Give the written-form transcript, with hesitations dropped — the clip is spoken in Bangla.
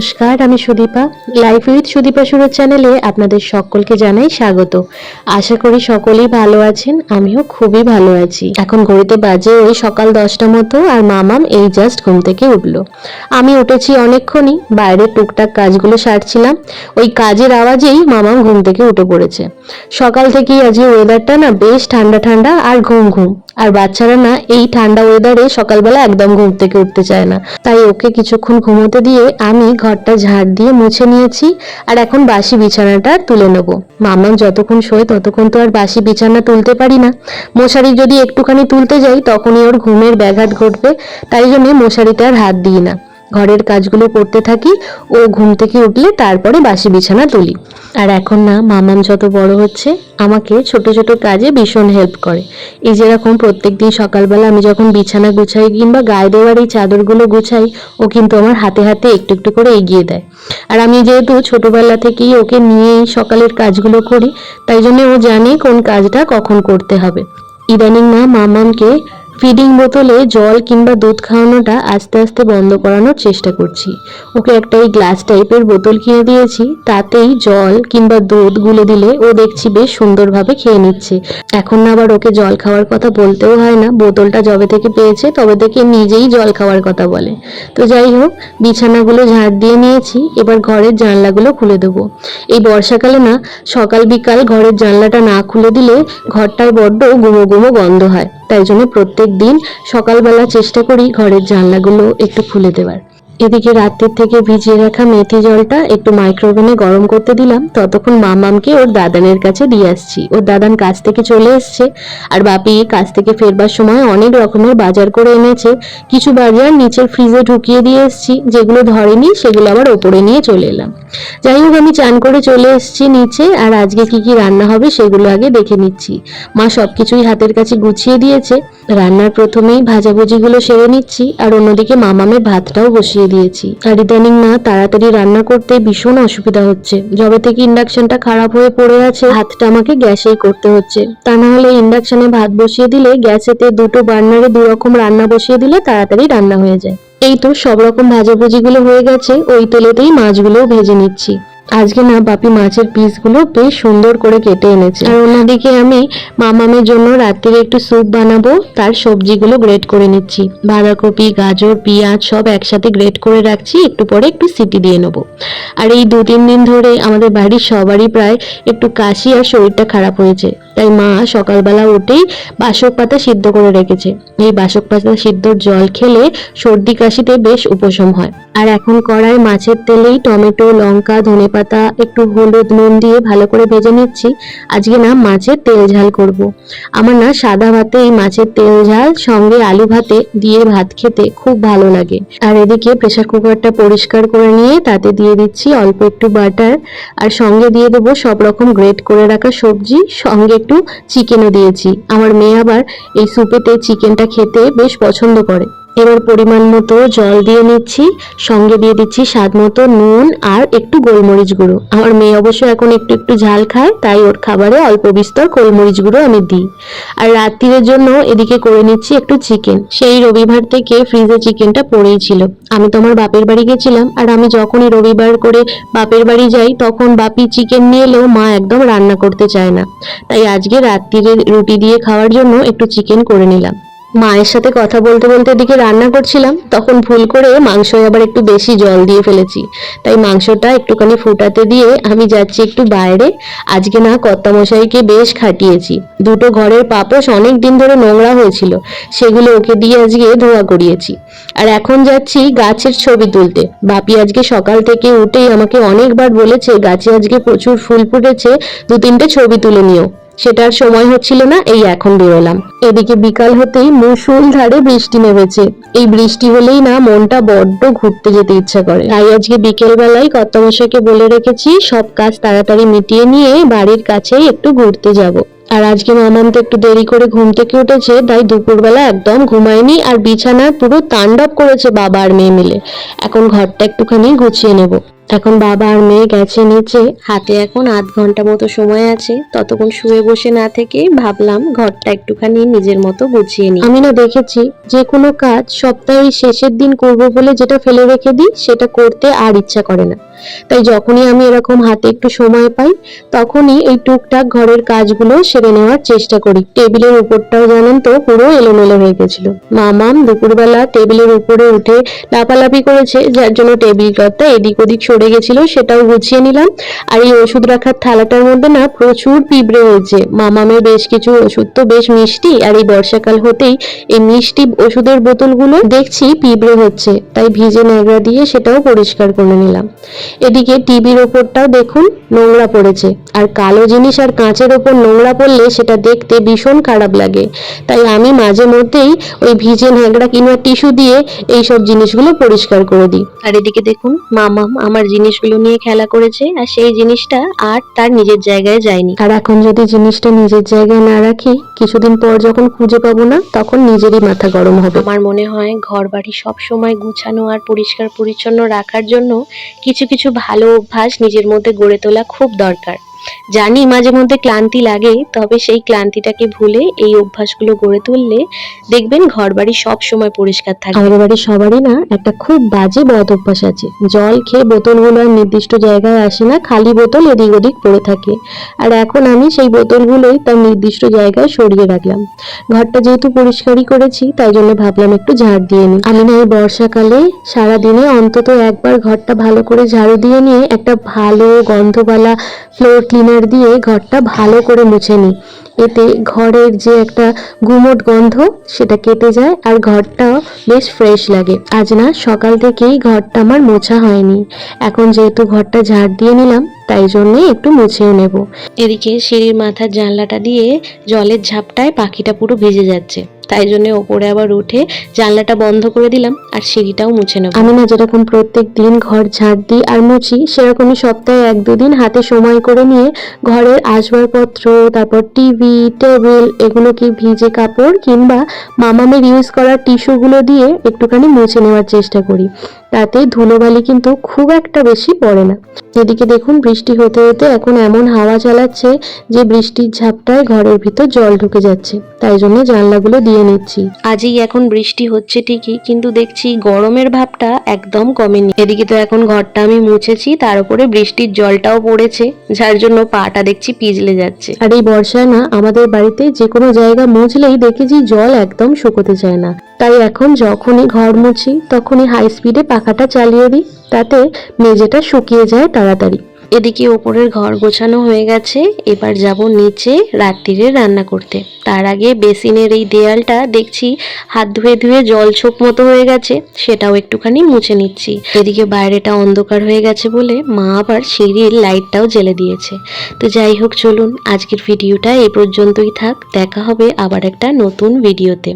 নমস্কার, আমি সুদীপা। লাইফ উইথ সুদীপা সুরজ চ্যানেলে আপনাদের সকলকে জানাই স্বাগত। আশা করি সকলেই ভালো আছেন, আমিও খুবই ভালো আছি। এখন ঘড়িতে বাজে ওই সকাল 10টা মতো, আর মামাম এই জাস্ট ঘুম থেকে উঠলো। আমি উঠেছি অনেকক্ষণই, বাইরে টুকটাক কাজগুলো সারছিলাম। ওই কাজের আওয়াজেই মামাম ঘুম থেকে উঠে পড়েছে। সকাল থেকেই আজকে ওয়েদারটা না বেশ ঠান্ডা ঠান্ডা আর ঘুম ঘুম। আর বাচ্চারা না এই ঠান্ডা ওয়েদারে সকালবেলা একদম ঘুম থেকে উঠতে চায় না, তাই ওকে কিছুক্ষণ ঘুমোতে দিয়ে আমি ঘরটা ঝাড় দিয়ে মুছে নিয়েছি। আর এখন বাসি বিছানাটা তুলে নেব। মামাম যতক্ষণ শোয় ততক্ষণ তো আর বাসি বিছানা তুলতে পারি না। মশারি যদি একটুখানি তুলতে যাই তখনই ওর ঘুমের ব্যাঘাত ঘটবে, তাই জন্য মশারিতে আর হাত দিই না। ঘরের কাজগুলো করতে থাকি, ও ঘুম থেকে উঠলে তারপরে বাসি বিছানা তুলি। আর এখন না মামাম যত বড় হচ্ছে আমাকে ছোট ছোট কাজে ভীষণ হেল্প করে। এই যেরকম প্রত্যেকদিন সকালবেলা আমি যখন বিছানা গুছাই কিংবা গায়ে দেওয়ার এই চাদরগুলো গুছাই, ও কিন্তু আমার হাতে হাতে একটু একটু করে এগিয়ে দেয়। আর আমি যেহেতু ছোটবেলা থেকেই ওকে নিয়েই সকালের কাজগুলো করি, তাই জন্য ও জানে কোন কাজটা কখন করতে হবে। ইদানিং না মামামকে ফিডিং বোতলে জল কিংবা দুধ খাওয়ানোটা আস্তে আস্তে বন্ধ করানোর চেষ্টা করছি। ওকে একটা এই গ্লাস টাইপের বোতল কিনে দিয়েছি, তাতেই জল কিংবা দুধ গুলে দিলে ও দেখছি বেশ সুন্দরভাবে খেয়ে নিচ্ছে। এখন না আবার ওকে জল খাওয়ার কথা বলতেও হয় না, বোতলটা যবে থেকে পেয়েছে তবে থেকে নিজেই জল খাওয়ার কথা বলে। তো যাই হোক, বিছানাগুলো ঝাড় দিয়ে নিয়েছি, এবার ঘরের জানলাগুলো খুলে দেবো। এই বর্ষাকালে না সকাল বিকাল ঘরের জানলাটা না খুলে দিলে ঘরটায় বড্ড গুমো গুমো গন্ধ হয়, তাই জন্য প্রত্যেক দিন সকালবেলা চেষ্টা করি ঘরের জানলাগুলো একটু খুলে দেওয়ার। এদিকে রাত্রির থেকে ভিজিয়ে রাখা মেথি জলটা একটু মাইক্রোওভেনে গরম করতে দিলাম, ততক্ষণ মামামকে ওর দাদানের কাছে দিয়ে আসছি। ওর দাদান কাজ থেকে চলে এসছে, আর বাপি কাজ থেকে ফেরবার সময় অনেক রকমের বাজার করে এনেছে। কিছু বাজার নিচের ফ্রিজে ঢুকিয়ে দিয়ে এসছি, যেগুলো ধরেনি সেগুলো আবার ওপরে নিয়ে চলে এলাম। যাই হোক, আমি চান করে চলে এসছি নিচে, আর আজকে কি কি রান্না হবে সেগুলো আগে দেখে নিচ্ছি। মা সবকিছুই হাতের কাছে গুছিয়ে দিয়েছে। রান্নার প্রথমেই ভাজাভুজিগুলো সেরে নিচ্ছি, আর অন্যদিকে মামামের ভাতটাও বসিয়ে দিয়েছি। আর ইদানিং না তাড়াতাড়ি রান্না করতে ভীষণ অসুবিধা হচ্ছে। যবে থেকে ইন্ডাকশনটা খারাপ হয়ে পড়ে আছে, ভাতটা আমাকে গ্যাসেই করতে হচ্ছে। তা না হলে ইন্ডাকশনে ভাত বসিয়ে দিলে গ্যাসেতে দুটো বার্নারে দু রকম রান্না বসিয়ে দিলে তাড়াতাড়ি রান্না হয়ে যায়। এই তো সব রকম ভাজাভুজিগুলো হয়ে গেছে, ওই তেলেতেই মাছগুলোও ভেজে নিচ্ছি। আজকে না বাপি মাছের পিসগুলো বেশ সুন্দর করে কেটে এনেছে। আর অন্যদিকে আমি মামামের জন্য রাত্রিরে একটু স্যুপ বানাবো, তার সবজিগুলো গ্রেট করে নিচ্ছি। বাঁধাকপি, গাজর, পেঁয়াজ সব একসাথে গ্রেট করে রাখছি, একটু পরে একটু সিটি দিয়ে নেবো। আর এই 2-3 দিন ধরে আমাদের বাড়ির সবারই প্রায় একটু কাশি আর শরীরটা খারাপ হয়েছে, তাই মা সকালবেলা উঠেই বাসক পাতা সিদ্ধ করে রেখেছে। এই বাসক পাতা সিদ্ধর জল খেলে সর্দি কাশিতে বেশ উপশম হয়। আর এখন কড়াই মাছের তেলেই টমেটো, লঙ্কা, ধনেপাতা, একটু হলুদ, নুন দিয়ে ভালো করে ভেজে নিচ্ছি। আজকে না মাছের তেল ঝাল করব। আমার না সাদা ভাতে এই মাছের তেল ঝাল সঙ্গে আলু ভাতে দিয়ে ভাত খেতে খুব ভালো লাগে। আর এদিকে প্রেসার কুকারটা পরিষ্কার করে নিয়ে তাতে দিয়ে দিচ্ছি অল্প একটু বাটার, আর সঙ্গে দিয়ে দেবো সব রকম গ্রেট করে রাখা সবজি, সঙ্গে একটু চিকেনও দিয়েছি। আমার মেয়ে আবার এই স্যুপেতে চিকেনটা খেতে বেশ পছন্দ করে। এবার পরিমাণ মতো জল দিয়ে নিচ্ছি, সঙ্গে দিয়ে দিচ্ছি স্বাদ মতো নুন আর একটু গোলমরিচ গুঁড়ো। আমার মেয়ে অবশ্য এখন একটু একটু ঝাল খায়, তাই ওর খাবারে অল্প বিস্তর গোলমরিচ গুঁড়ো আমি দিই। আর রাত্রির জন্য এদিকে করে নিচ্ছি একটু চিকেন। সেই রবিবার থেকে ফ্রিজে চিকেনটা পড়েই ছিল। আমি তো আমার বাপের বাড়ি গেছিলাম, আর আমি যখনই রবিবার করে বাপের বাড়ি যাই তখন বাপি চিকেন নিয়ে এলেও মা একদম রান্না করতে চায় না, তাই আজকে রাত্রিরে রুটি দিয়ে খাওয়ার জন্য একটু চিকেন করে নিলাম। মায়ের সাথে কথা বলতে বলতে এদিকে রান্না করছিলাম, তখন ভুল করে মাংসয় আবার একটু বেশি জল দিয়ে ফেলেছি, তাই মাংসটা একটুখানি ফুটাতে দিয়ে আমি যাচ্ছি একটু বাইরে। আজকে না কর্তামশাইকে বেশ খাটিয়েছি। দুটো ঘরের পাপোশ অনেক দিন ধরে নোংরা হয়েছিল, সেগুলো ওকে দিয়ে আজকে ধোয়া করিয়েছি। আর এখন যাচ্ছি গাছের ছবি তুলতে। বাপি আজকে সকাল থেকে উঠেই আমাকে অনেকবার বলেছে গাছে আজকে প্রচুর ফুল ফুটেছে, 2-3টে ছবি তুলে নিও। সেটার সময় হচ্ছিল না, এই এখন বেরোলাম। এদিকে বিকাল হতেই মুষলধারে বৃষ্টি নেমেছে। এই বৃষ্টি হলেই না মনটা বড্ড ঘুরতে যেতে ইচ্ছা করে, তাই আজকে বিকেল বেলায় কর্তামশাইকে বলে রেখেছি সব কাজ তাড়াতাড়ি মিটিয়ে নিয়ে বাড়ির কাছেই একটু ঘুরতে যাব। আর আজকে মামাম তো একটু দেরি করে ঘুম থেকে উঠেছে, তাই দুপুরবেলা একদম ঘুমায়নি, আর বিছানায় পুরো তাণ্ডব করেছে বাবা আর মেয়ে মিলে। এখন ঘরটা একটুখানি গুছিয়ে নেব। এখন বাবা আর মেয়ে গেছে নিচে, হাতে এখন আধ ঘন্টা মতো সময় আছে। ততক্ষণ শুয়ে বসে না থেকে ভাবলাম ঘরটা একটুখানি নিজের মতো গুছিয়ে নিই। আমি না দেখেছি যে কোনো কাজ সপ্তাহের শেষের দিন করব বলে যেটা ফেলে রেখে দিই সেটা করতে আর ইচ্ছা করে না। তাই যখনই আমি এরকম হাতে একটু সময় পাই তখনই এই টুকটাক ঘরের কাজগুলো সেরে নেওয়ার চেষ্টা করি। টেবিলের উপরটাও জানেন তো পুরো এলোমেলো হয়ে গেছিল। মামাম দুপুরবেলা টেবিলের উপরে উঠে লাফালাফি করেছে, যার জন্য টেবিল ক্লথটা এদিক ওদিক সরে গেছিল, সেটাও গুছিয়ে নিলাম। আর এই ওষুধ রাখার থালাটার মধ্যে না প্রচুর পিঁপড়ে হয়েছে। মামামের বেশ কিছু ওষুধ তো বেশ মিষ্টি, আর এই বর্ষাকাল হতেই এই মিষ্টি ওষুধের বোতলগুলো দেখছি পিঁপড়ে হচ্ছে, তাই ভিজে ন্যাকড়া দিয়ে সেটাও পরিষ্কার করে নিলাম। এদিকে টিভির ওপরটাও দেখুন নোংরা পড়েছে, আর কালো জিনিস আর কাঁচের ওপর নোংরা পড়লে সেটা দেখতে ভীষণ খারাপ লাগে। তাই আমি মাঝে মধ্যেই ওই ভিজে ন্যাকড়া কিংবা টিস্যু দিয়ে এইসব জিনিসগুলো পরিষ্কার করে দিই। আর এদিকে দেখুন মামাম আমার জিনিসগুলো নিয়ে খেলা করেছে, আর সেই জিনিসটা আর তার নিজের জায়গায় যায়নি। আর এখন যদি জিনিসটা নিজের জায়গায় না রাখি, কিছুদিন পর যখন খুঁজে পাবো না তখন নিজেরই মাথা গরম হবে। আমার মনে হয় ঘর বাড়ি সব সময় গুছানো আর পরিষ্কার পরিচ্ছন্ন রাখার জন্য কিছু কিছু ভালো অভ্যাস নিজের মধ্যে গড়ে তোলা খুব দরকার। জানি মাঝে মধ্যে ক্লান্তি লাগে, তবে সেই ক্লান্তিটাকে ভুলে এই অভ্যাসগুলো গড়ে তুললে দেখবেন ঘর বাড়ি সব সময় পরিষ্কার থাকে। আমাদের বাড়ির সবারই না একটা খুব বাজে বদ অভ্যাস আছে। জল খেয়ে বোতলগুলো আর নির্দিষ্ট জায়গায় আসে না, খালি বোতল এদিক ওদিক পড়ে থাকে। আর এখন আমি সেই বোতলগুলোই তার নির্দিষ্ট জায়গায় সরিয়ে রাখলাম। ঘরটা যেহেতু পরিষ্কারই করেছি তাই জন্য ভাবলাম একটু ঝাড় দিয়ে নিই। আমি না এই বর্ষাকালে সারাদিনে অন্তত একবার ঘরটা ভালো করে ঝাড়ু দিয়ে নিয়ে একটা ভালো গন্ধওয়ালা ফ্লোর ক্লিনার দিয়ে ঘরটা ভালো করে মুছে নিই। এতে ঘরের যে একটা গুমোট গন্ধ সেটা কেটে যায় আর ঘরটাও বেশ ফ্রেশ লাগে। আজ না সকাল থেকেই ঘরটা আমার মোছা হয়নি, এখন যেহেতু ঘরটা ঝাড় দিয়ে নিলাম তাই জন্য একটু মুছেও নেব। এদিকে সিঁড়ির মাথার জানলাটা দিয়ে জলের ঝাপটায় পাখিটা পুরো ভিজে যাচ্ছে, তাই জন্য ওপরে আবার উঠে জানলাটা বন্ধ করে দিলাম আর সিঁড়িটাও মুছে নেব। আমি না যেরকম প্রত্যেক দিন ঘর ঝাড় দিই আর মুছি, সেরকমই সপ্তাহে 1-2 দিন হাতে সময় করে নিয়ে ঘরের আসবাবপত্র, তারপর টিভি, টেবিল, এগুলোকে ভিজে কাপড় কিংবা মামামের ইউজ করা টিস্যুগুলো দিয়ে একটুখানি মুছে নেওয়ার চেষ্টা করি। তাতে ধুলোবালি কিন্তু খুব একটা বেশি পড়ে না। এদিকে দেখুন বৃষ্টি হতে হতে এখন এমন হাওয়া চালাচ্ছে যে বৃষ্টির ঝাপটায় ঘরের ভিতর জল ঢুকে যাচ্ছে, তাই জন্য জানলাগুলো দিয়ে নিচ্ছি। আজই এখন বৃষ্টি হচ্ছে ঠিকই, কিন্তু দেখছি গরমের ভাবটা একদম কমেনি। এদিকে তো এখন ঘরটা আমি মুছেছি, তার উপরে বৃষ্টির জলটাও পড়েছে, যার জন্য পাটা দেখছি পিছলে যাচ্ছে। আর এই বর্ষায় না আমাদের বাড়িতে যে কোনো জায়গা মুছলেই দেখেছি জল একদম শুকোতে চায় না। তাই এখন যখনই ঘর মুছি তখনই হাই স্পিডে পাখাটা চালিয়ে দিই, তাতে মেঝেটা শুকিয়ে যায় তাড়াতাড়ি। এদিকে ওপরের ঘর গোছানো হয়ে গেছে, এবার যাব নিচে রাত্রিরে রান্না করতে। তার আগে বেসিনের এই দেয়ালটা দেখছি হাত ধুয়ে ধুয়ে জল ছোপ মতো হয়ে গেছে, সেটাও একটুখানি মুছে নিচ্ছি। এদিকে বাইরেটা অন্ধকার হয়ে গেছে বলে মা আবার সিঁড়ির লাইটটাও জ্বেলে দিয়েছে। তো যাই হোক, চলুন আজকের ভিডিওটা এই পর্যন্তই থাক, দেখা হবে আবার একটা নতুন ভিডিওতে।